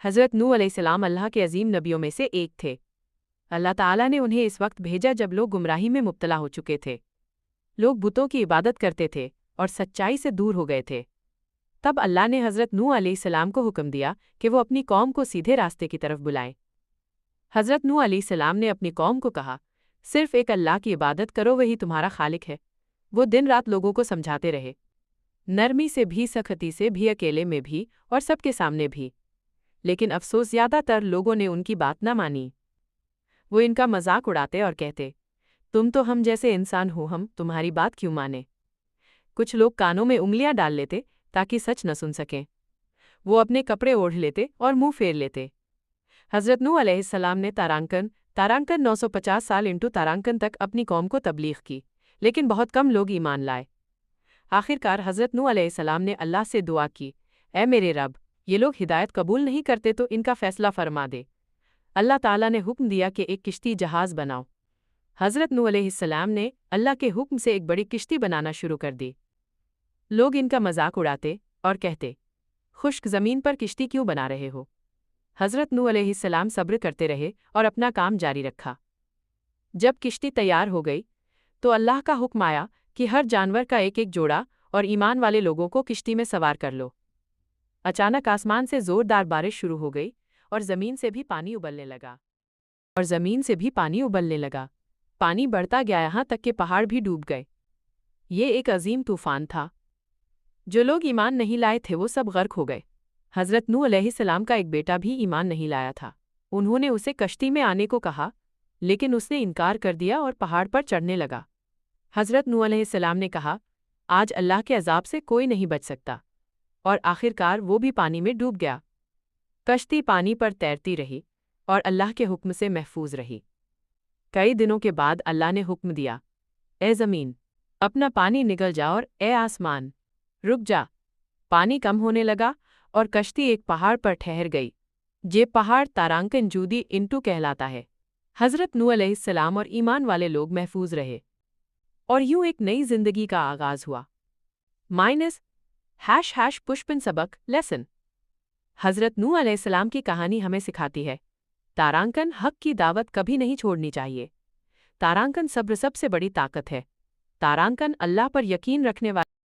حضرت نوح علیہ السلام اللہ کے عظیم نبیوں میں سے ایک تھے۔ اللہ تعالیٰ نے انہیں اس وقت بھیجا جب لوگ گمراہی میں مبتلا ہو چکے تھے۔ لوگ بتوں کی عبادت کرتے تھے اور سچائی سے دور ہو گئے تھے۔ تب اللہ نے حضرت نوح علیہ السلام کو حکم دیا کہ وہ اپنی قوم کو سیدھے راستے کی طرف بلائیں۔ حضرت نوح علیہ السلام نے اپنی قوم کو کہا، صرف ایک اللہ کی عبادت کرو، وہی تمہارا خالق ہے۔ وہ دن رات لوگوں کو سمجھاتے رہے، نرمی سے بھی، سختی سے بھی، اکیلے میں بھی اور سب کے سامنے بھی، لیکن افسوس زیادہ تر لوگوں نے ان کی بات نہ مانی۔ وہ ان کا مذاق اڑاتے اور کہتے، تم تو ہم جیسے انسان ہو، ہم تمہاری بات کیوں مانیں؟ کچھ لوگ کانوں میں انگلیاں ڈال لیتے تاکہ سچ نہ سن سکیں۔ وہ اپنے کپڑے اوڑھ لیتے اور منہ پھیر لیتے۔ حضرت نوح علیہ السلام نے تارانکن 950 سال انٹو تارانکن تک اپنی قوم کو تبلیغ کی، لیکن بہت کم لوگ ایمان لائے۔ آخر کار حضرت نوح علیہ السلام نے اللہ سے دعا کی، اے میرے رب، یہ لوگ ہدایت قبول نہیں کرتے تو ان کا فیصلہ فرما دے۔ اللہ تعالیٰ نے حکم دیا کہ ایک کشتی جہاز بناؤ۔ حضرت نوح علیہ السلام نے اللہ کے حکم سے ایک بڑی کشتی بنانا شروع کر دی۔ لوگ ان کا مذاق اڑاتے اور کہتے، خشک زمین پر کشتی کیوں بنا رہے ہو؟ حضرت نوح علیہ السلام صبر کرتے رہے اور اپنا کام جاری رکھا۔ جب کشتی تیار ہو گئی تو اللہ کا حکم آیا کہ ہر جانور کا ایک ایک جوڑا اور ایمان والے لوگوں کو کشتی میں سوار کر لو۔ اچانک آسمان سے زوردار بارش شروع ہو گئی اور زمین سے بھی پانی ابلنے لگا۔ پانی بڑھتا گیا یہاں تک کہ پہاڑ بھی ڈوب گئے۔ یہ ایک عظیم طوفان تھا۔ جو لوگ ایمان نہیں لائے تھے وہ سب غرق ہو گئے۔ حضرت نوح علیہ السلام کا ایک بیٹا بھی ایمان نہیں لایا تھا۔ انہوں نے اسے کشتی میں آنے کو کہا، لیکن اس نے انکار کر دیا اور پہاڑ پر چڑھنے لگا۔ حضرت نوح علیہ السلام نے کہا، آج اللہ کے عذاب سے کوئی نہیں بچ سکتا، اور آخر کار وہ بھی پانی میں ڈوب گیا۔ کشتی پانی پر تیرتی رہی اور اللہ کے حکم سے محفوظ رہی۔ کئی دنوں کے بعد اللہ نے حکم دیا، اے زمین، اپنا پانی نگل جا، اور اے آسمان، رک جا۔ پانی کم ہونے لگا اور کشتی ایک پہاڑ پر ٹھہر گئی۔ یہ پہاڑ تارانکن جودی انٹو کہلاتا ہے۔ حضرت نوح علیہ السلام اور ایمان والے لوگ محفوظ رہے، اور یوں ایک نئی زندگی کا آغاز ہوا۔ پشپن سبق لیسن۔ حضرت نوح علیہ السلام کی کہانی ہمیں سکھاتی ہے، تارانکن حق کی دعوت کبھی نہیں چھوڑنی چاہیے۔ تارانکن صبر سب سے بڑی طاقت ہے۔ تارانکن اللہ پر یقین رکھنے والے